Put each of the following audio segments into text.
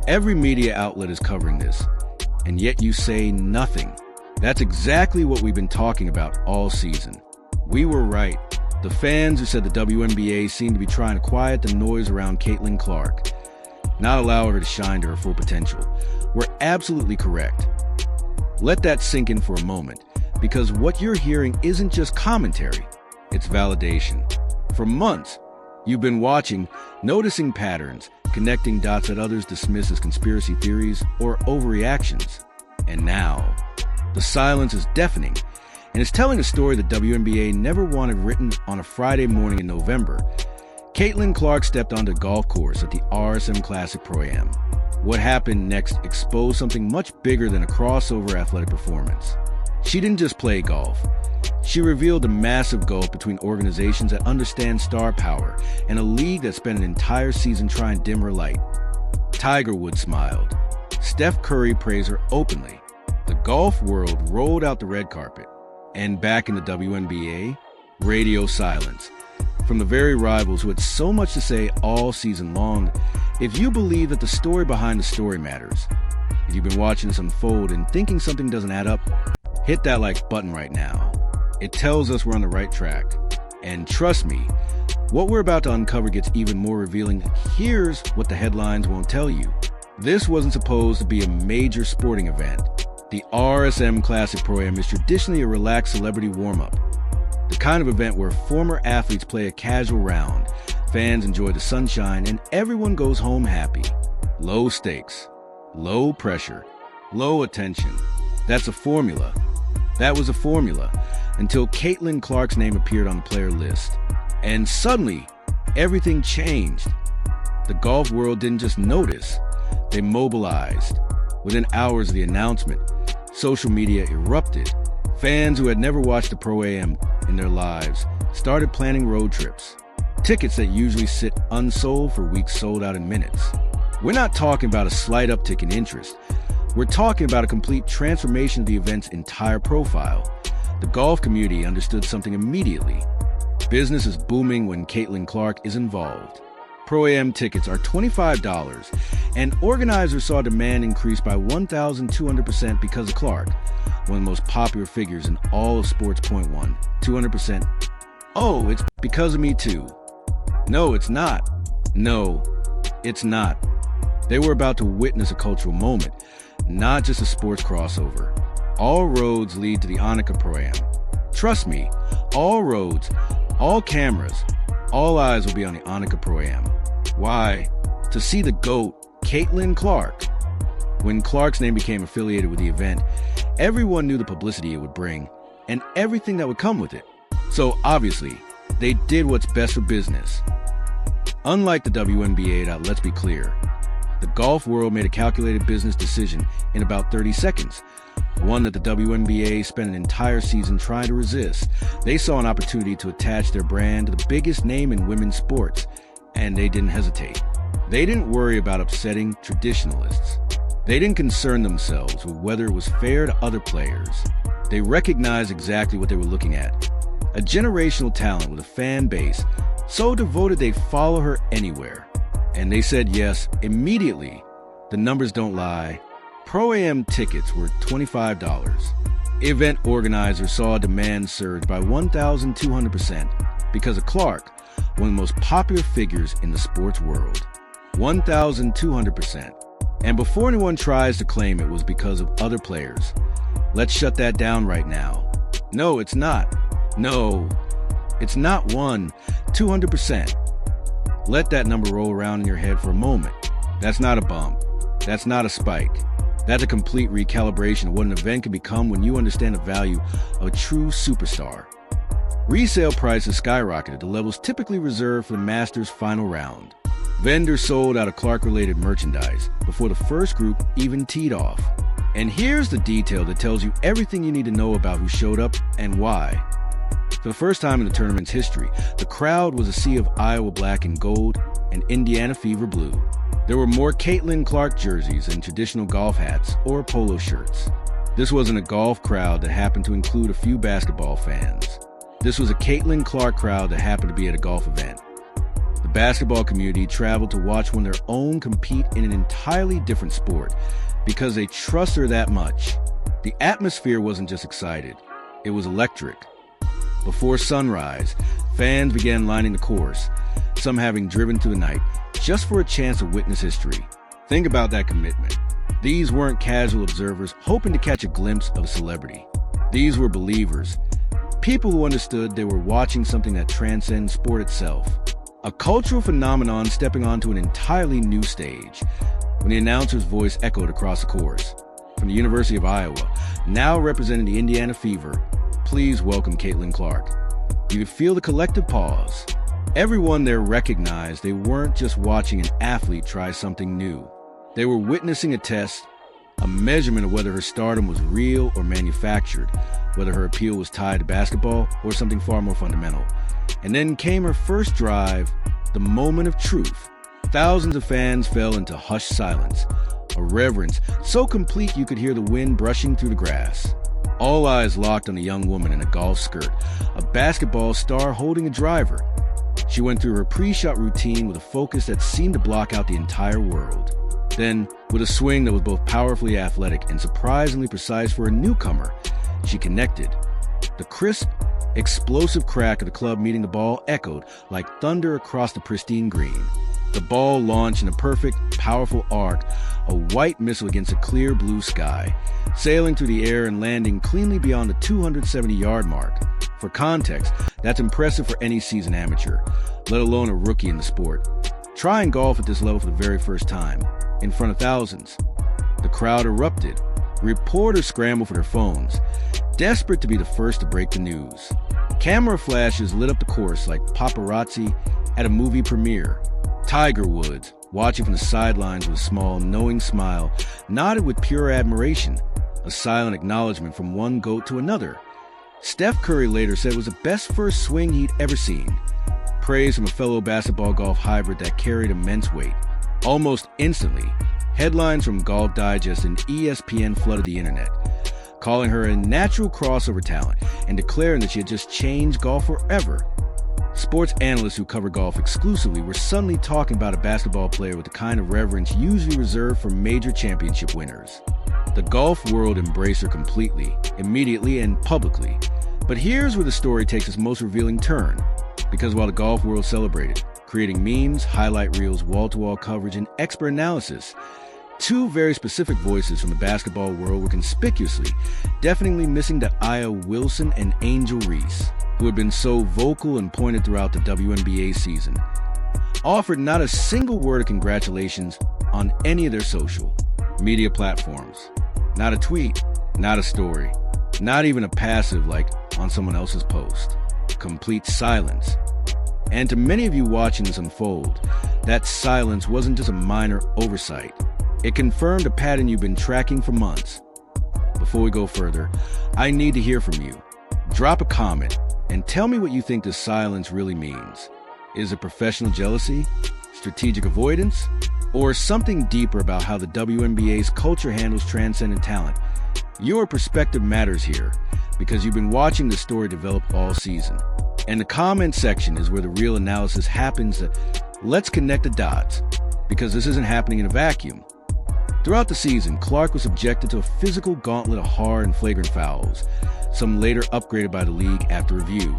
Every media outlet is covering this, and yet you say nothing. That's exactly what we've been talking about all season. We were right. The fans who said the WNBA seemed to be trying to quiet the noise around Caitlin Clark, not allow her to shine to her full potential, were absolutely correct. Let that sink in for a moment, because what you're hearing isn't just commentary, it's validation. For months, you've been watching, noticing patterns, connecting dots that others dismiss as conspiracy theories or overreactions. And now, the silence is deafening, and it's telling a story the WNBA never wanted written on a Friday morning in November. Caitlin Clark stepped onto the golf course at the RSM Classic Pro-Am. What happened next exposed something much bigger than a crossover athletic performance. She didn't just play golf. She revealed the massive gulf between organizations that understand star power and a league that spent an entire season trying to dim her light. Tiger Woods smiled. Steph Curry praised her openly. The golf world rolled out the red carpet. And back in the WNBA, radio silence. From the very rivals who had so much to say all season long, if you believe that the story behind the story matters, if you've been watching this unfold and thinking something doesn't add up, hit that like button right now. It tells us we're on the right track. And trust me, what we're about to uncover gets even more revealing. Here's what the headlines won't tell you. This wasn't supposed to be a major sporting event. The RSM Classic Pro-Am is traditionally a relaxed celebrity warm-up. The kind of event where former athletes play a casual round, fans enjoy the sunshine, and everyone goes home happy. Low stakes, low pressure, low attention. That's a formula. That was a formula until Caitlin Clark's name appeared on the player list. And suddenly, everything changed. The golf world didn't just notice, they mobilized. Within hours of the announcement, social media erupted. Fans who had never watched the Pro-Am in their lives started planning road trips. Tickets that usually sit unsold for weeks sold out in minutes. We're not talking about a slight uptick in interest. We're talking about a complete transformation of the event's entire profile. The golf community understood something immediately. Business is booming when Caitlin Clark is involved. Pro-Am tickets are $25, and organizers saw demand increase by 1,200% because of Clark, one of the most popular figures in all of sports. 200%. Oh, it's because of me too. No, it's not. No, it's not. They were about to witness a cultural moment, not just a sports crossover. All roads lead to the Annika Pro-Am. Trust me, all roads, all cameras, all eyes will be on the Annika Pro-Am. Why? To see the GOAT, Caitlin Clark. When Clark's name became affiliated with the event, everyone knew the publicity it would bring and everything that would come with it. So obviously, they did what's best for business. Unlike the WNBA, that, let's be clear, the golf world made a calculated business decision in about 30 seconds, one that the WNBA spent an entire season trying to resist. They saw an opportunity to attach their brand to the biggest name in women's sports, and they didn't hesitate. They didn't worry about upsetting traditionalists. They didn't concern themselves with whether it was fair to other players. They recognized exactly what they were looking at. A generational talent with a fan base so devoted they follow her anywhere. And they said yes immediately. The numbers don't lie. Pro-Am tickets were $25. Event organizers saw demand surge by 1,200% because of Clark, one of the most popular figures in the sports world. 1,200%. And before anyone tries to claim it was because of other players, let's shut that down right now. No, it's not. No, it's not 200%. Let that number roll around in your head for a moment. That's not a bump. That's not a spike. That's a complete recalibration of what an event can become when you understand the value of a true superstar. Resale prices skyrocketed to levels typically reserved for the Masters' final round. Vendors sold out of Clark-related merchandise before the first group even teed off. And here's the detail that tells you everything you need to know about who showed up and why. For the first time in the tournament's history, the crowd was a sea of Iowa black and gold and Indiana fever blue. There were more Caitlin Clark jerseys than traditional golf hats or polo shirts. This wasn't a golf crowd that happened to include a few basketball fans. This was a Caitlin Clark crowd that happened to be at a golf event. The basketball community traveled to watch one of their own compete in an entirely different sport because they trust her that much. The atmosphere wasn't just excited, it was electric. Before sunrise, fans began lining the course, some having driven through the night just for a chance to witness history. Think about that commitment. These weren't casual observers hoping to catch a glimpse of a celebrity. These were believers, people who understood they were watching something that transcends sport itself. A cultural phenomenon stepping onto an entirely new stage. When the announcer's voice echoed across the course. From the University of Iowa, now representing the Indiana Fever, please welcome Caitlin Clark. You could feel the collective pause. Everyone there recognized they weren't just watching an athlete try something new. They were witnessing a test, a measurement of whether her stardom was real or manufactured, whether her appeal was tied to basketball or something far more fundamental. And then came her first drive, the moment of truth. Thousands of fans fell into hushed silence, a reverence so complete you could hear the wind brushing through the grass. All eyes locked on a young woman in a golf skirt, a basketball star holding a driver. She went through her pre-shot routine with a focus that seemed to block out the entire world. Then, with a swing that was both powerfully athletic and surprisingly precise for a newcomer, she connected. The crisp, explosive crack of the club meeting the ball echoed like thunder across the pristine green. The ball launched in a perfect, powerful arc, a white missile against a clear blue sky, sailing through the air and landing cleanly beyond the 270-yard mark. For context, that's impressive for any seasoned amateur, let alone a rookie in the sport. Trying golf at this level for the very first time, in front of thousands. The crowd erupted. Reporters scrambled for their phones, desperate to be the first to break the news. Camera flashes lit up the course like paparazzi at a movie premiere. Tiger Woods, watching from the sidelines with a small, knowing smile, nodded with pure admiration, a silent acknowledgement from one GOAT to another. Steph Curry later said it was the best first swing he'd ever seen. Praise from a fellow basketball golf hybrid that carried immense weight. Almost instantly, headlines from Golf Digest and ESPN flooded the internet, calling her a natural crossover talent and declaring that she had just changed golf forever. Sports analysts who cover golf exclusively were suddenly talking about a basketball player with the kind of reverence usually reserved for major championship winners. The golf world embraced her completely, immediately, and publicly. But here's where the story takes its most revealing turn. Because while the golf world celebrated, creating memes, highlight reels, wall-to-wall coverage, and expert analysis, two very specific voices from the basketball world were conspicuously, deafeningly missing to Aya Wilson and Angel Reese, who had been so vocal and pointed throughout the WNBA season, offered not a single word of congratulations on any of their social media platforms. Not a tweet, not a story, not even a passive like on someone else's post. Complete silence. And to many of you watching this unfold, that silence wasn't just a minor oversight. It confirmed a pattern you've been tracking for months. Before we go further, I need to hear from you. Drop a comment and tell me what you think this silence really means. Is it professional jealousy, strategic avoidance, or something deeper about how the WNBA's culture handles transcendent talent? Your perspective matters here because you've been watching the story develop all season. And the comment section is where the real analysis happens. Let's connect the dots, because this isn't happening in a vacuum. Throughout the season, Clark was subjected to a physical gauntlet of hard and flagrant fouls, some later upgraded by the league after review.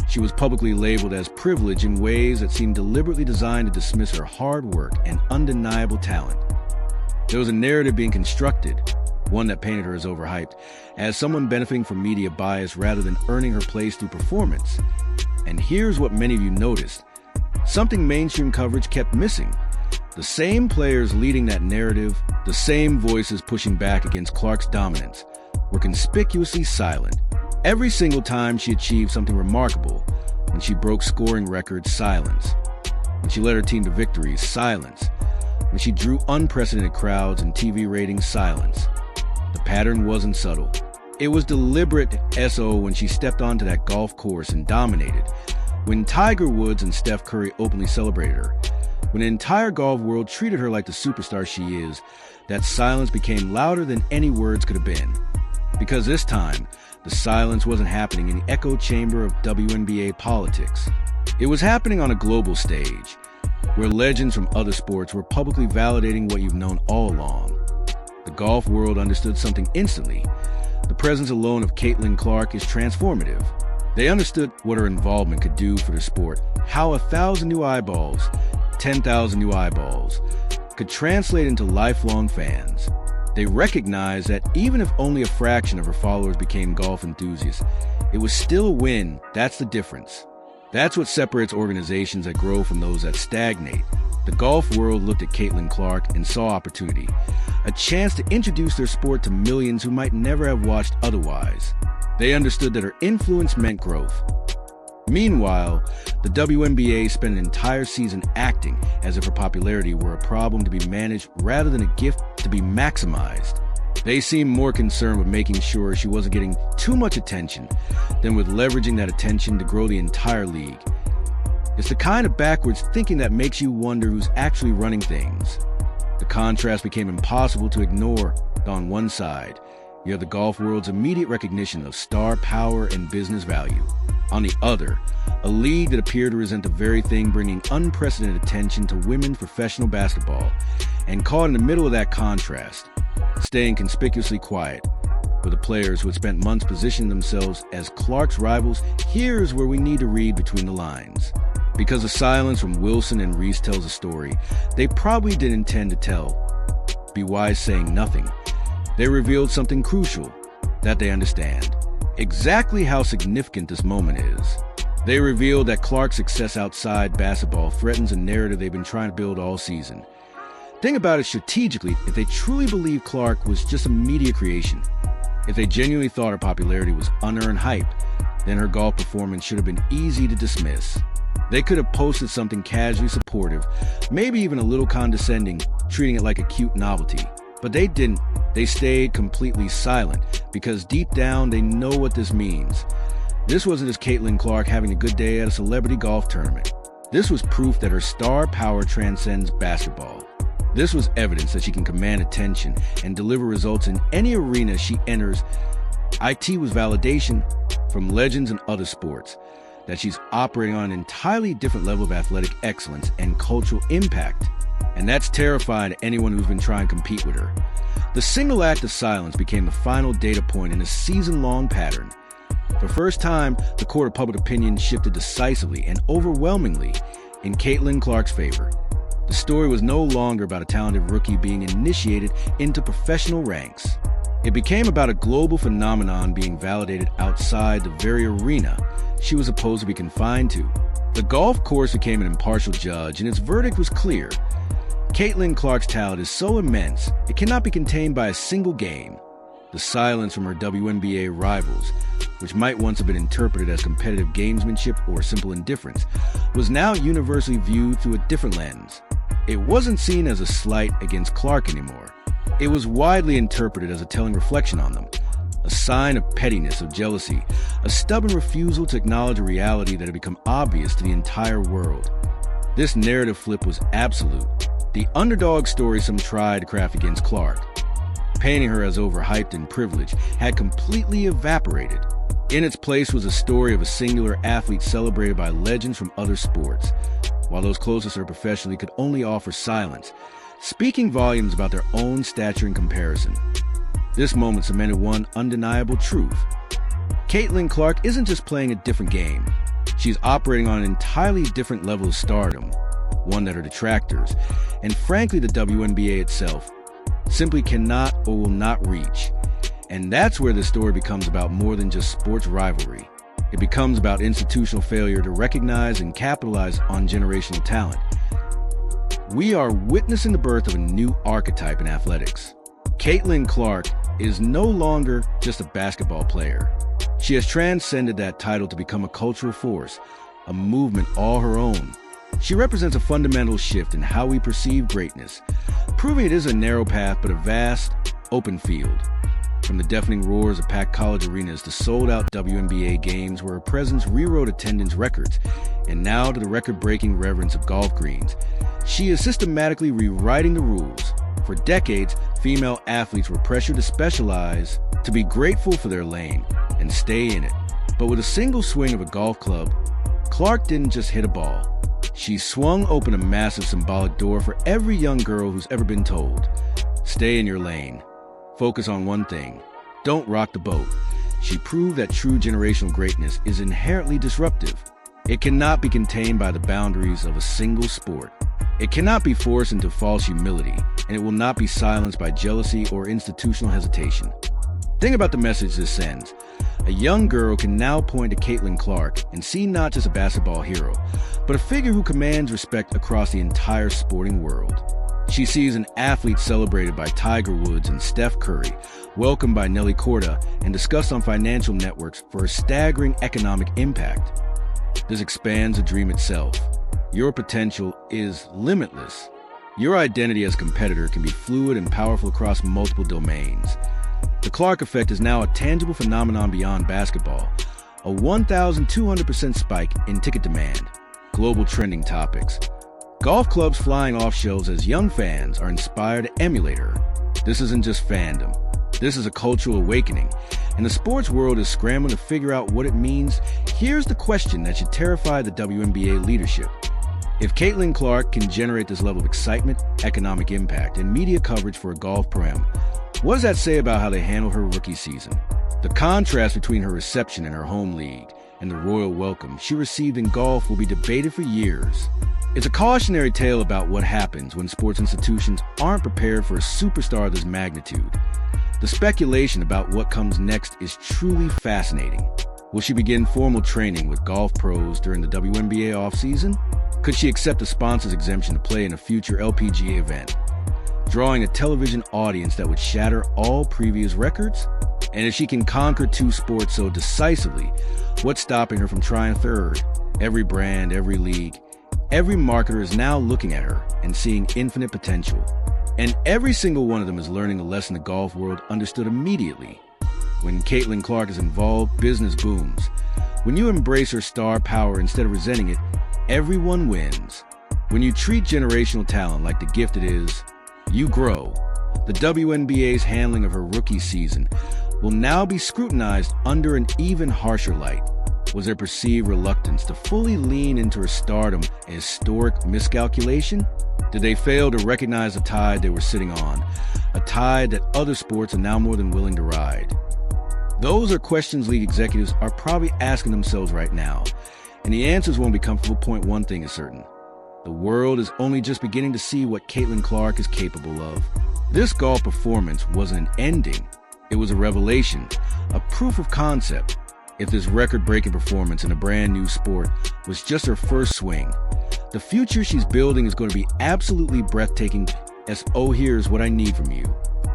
She was publicly labeled as privileged in ways that seemed deliberately designed to dismiss her hard work and undeniable talent. There was a narrative being constructed, one that painted her as overhyped, as someone benefiting from media bias rather than earning her place through performance. And here's what many of you noticed. Something mainstream coverage kept missing. The same players leading that narrative, the same voices pushing back against Clark's dominance, were conspicuously silent. Every single time she achieved something remarkable, when she broke scoring records, silence. When she led her team to victories, silence. When she drew unprecedented crowds and TV ratings, silence. The pattern wasn't subtle. It was deliberate SO when she stepped onto that golf course and dominated. When Tiger Woods and Steph Curry openly celebrated her. When the entire golf world treated her like the superstar she is, that silence became louder than any words could have been. Because this time, the silence wasn't happening in the echo chamber of WNBA politics. It was happening on a global stage, where legends from other sports were publicly validating what you've known all along. The golf world understood something instantly. The presence alone of Caitlin Clark is transformative. They understood what her involvement could do for the sport, how 1,000 new eyeballs, 10,000 new eyeballs, could translate into lifelong fans. They recognized that even if only a fraction of her followers became golf enthusiasts, it was still a win. That's the difference. That's what separates organizations that grow from those that stagnate. The golf world looked at Caitlin Clark and saw opportunity, a chance to introduce their sport to millions who might never have watched otherwise. They understood that her influence meant growth. Meanwhile, the WNBA spent an entire season acting as if her popularity were a problem to be managed rather than a gift to be maximized. They seemed more concerned with making sure she wasn't getting too much attention than with leveraging that attention to grow the entire league. It's the kind of backwards thinking that makes you wonder who's actually running things. The contrast became impossible to ignore. On one side, you have the golf world's immediate recognition of star power and business value. On the other, a league that appeared to resent the very thing bringing unprecedented attention to women's professional basketball, and caught in the middle of that contrast, staying conspicuously quiet. For the players who had spent months positioning themselves as Clark's rivals, here's where we need to read between the lines. Because the silence from Wilson and Reese tells a story they probably didn't intend to tell. Be wise saying nothing. They revealed something crucial, that they understand. Exactly how significant this moment is. They revealed that Clark's success outside basketball threatens a narrative they've been trying to build all season. Think about it strategically. If they truly believed Clark was just a media creation, if they genuinely thought her popularity was unearned hype, then her golf performance should have been easy to dismiss. They could have posted something casually supportive, maybe even a little condescending, treating it like a cute novelty. But they didn't. They stayed completely silent because deep down they know what this means. This wasn't just Caitlin Clark having a good day at a celebrity golf tournament. This was proof that her star power transcends basketball. This was evidence that she can command attention and deliver results in any arena she enters. IT was validation from legends in other sports that she's operating on an entirely different level of athletic excellence and cultural impact. And that's terrifying to anyone who's been trying to compete with her. The single act of silence became the final data point in a season-long pattern. For the first time, the court of public opinion shifted decisively and overwhelmingly in Caitlin Clark's favor. The story was no longer about a talented rookie being initiated into professional ranks. It became about a global phenomenon being validated outside the very arena she was supposed to be confined to. The golf course became an impartial judge, and its verdict was clear. Caitlin Clark's talent is so immense, it cannot be contained by a single game. The silence from her WNBA rivals, which might once have been interpreted as competitive gamesmanship or simple indifference, was now universally viewed through a different lens. It wasn't seen as a slight against Clark anymore. It was widely interpreted as a telling reflection on them, a sign of pettiness, of jealousy, a stubborn refusal to acknowledge a reality that had become obvious to the entire world. This narrative flip was absolute. The underdog story some tried to craft against Clark, painting her as overhyped and privileged, had completely evaporated. In its place was a story of a singular athlete celebrated by legends from other sports, while those closest to her professionally could only offer silence, speaking volumes about their own stature in comparison. This moment cemented one undeniable truth. Caitlin Clark isn't just playing a different game. She's operating on an entirely different level of stardom, one that her detractors, and frankly the WNBA itself, simply cannot or will not reach. And that's where the story becomes about more than just sports rivalry. It becomes about institutional failure to recognize and capitalize on generational talent. We are witnessing the birth of a new archetype in athletics. Caitlin Clark is no longer just a basketball player. She has transcended that title to become a cultural force, a movement all her own. She represents a fundamental shift in how we perceive greatness, proving it is a narrow path but a vast, open field. From the deafening roars of packed college arenas to sold-out WNBA games where her presence rewrote attendance records, and now to the record-breaking reverence of golf greens, she is systematically rewriting the rules. For decades, female athletes were pressured to specialize, to be grateful for their lane, and stay in it. But with a single swing of a golf club, Clark didn't just hit a ball. She swung open a massive symbolic door for every young girl who's ever been told, stay in your lane. Focus on one thing. Don't rock the boat. She proved that true generational greatness is inherently disruptive. It cannot be contained by the boundaries of a single sport. It cannot be forced into false humility, and it will not be silenced by jealousy or institutional hesitation. Think about the message this sends. A young girl can now point to Caitlin Clark and see not just a basketball hero, but a figure who commands respect across the entire sporting world. She sees an athlete celebrated by Tiger Woods and Steph Curry, welcomed by Nelly Korda, and discussed on financial networks for a staggering economic impact. This expands the dream itself. Your potential is limitless. Your identity as a competitor can be fluid and powerful across multiple domains. The Clark effect is now a tangible phenomenon beyond basketball, a 1,200% spike in ticket demand, global trending topics, golf clubs flying off shelves as young fans are inspired to emulate her. This isn't just fandom. This is a cultural awakening, and the sports world is scrambling to figure out what it means. Here's the question that should terrify the WNBA leadership. If Caitlin Clark can generate this level of excitement, economic impact, and media coverage for a golf program, what does that say about how they handle her rookie season? The contrast between her reception in her home league and the royal welcome she received in golf will be debated for years. It's a cautionary tale about what happens when sports institutions aren't prepared for a superstar of this magnitude. The speculation about what comes next is truly fascinating. Will she begin formal training with golf pros during the WNBA offseason? Could she accept a sponsor's exemption to play in a future LPGA event, drawing a television audience that would shatter all previous records? And if she can conquer two sports so decisively, what's stopping her from trying a third? Every brand, every league, every marketer is now looking at her and seeing infinite potential. And every single one of them is learning a lesson the golf world understood immediately. When Caitlin Clark is involved, business booms. When you embrace her star power instead of resenting it, everyone wins. When you treat generational talent like the gift it is, you grow. The WNBA's handling of her rookie season will now be scrutinized under an even harsher light. Was their perceived reluctance to fully lean into her stardom a historic miscalculation? Did they fail to recognize the tide they were sitting on, a tide that other sports are now more than willing to ride? Those are questions league executives are probably asking themselves right now, and the answers won't be comfortable. Point one thing is certain. The world is only just beginning to see what Caitlin Clark is capable of. This golf performance wasn't an ending. It was a revelation, a proof of concept. If this record-breaking performance in a brand new sport was just her first swing, the future she's building is going to be absolutely breathtaking. Here's what I need from you.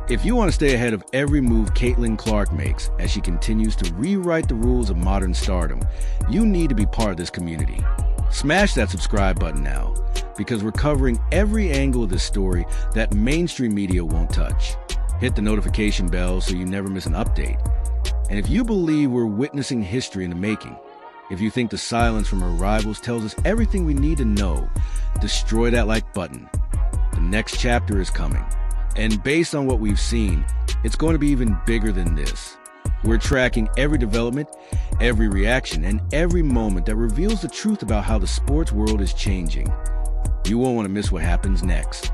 If you want to stay ahead of every move Caitlin Clark makes as she continues to rewrite the rules of modern stardom, you need to be part of this community. Smash that subscribe button now, because we're covering every angle of this story that mainstream media won't touch. Hit the notification bell so you never miss an update. And if you believe we're witnessing history in the making, if you think the silence from her rivals tells us everything we need to know, destroy that like button. The next chapter is coming. And based on what we've seen, it's going to be even bigger than this. We're tracking every development, every reaction, and every moment that reveals the truth about how the sports world is changing. You won't want to miss what happens next.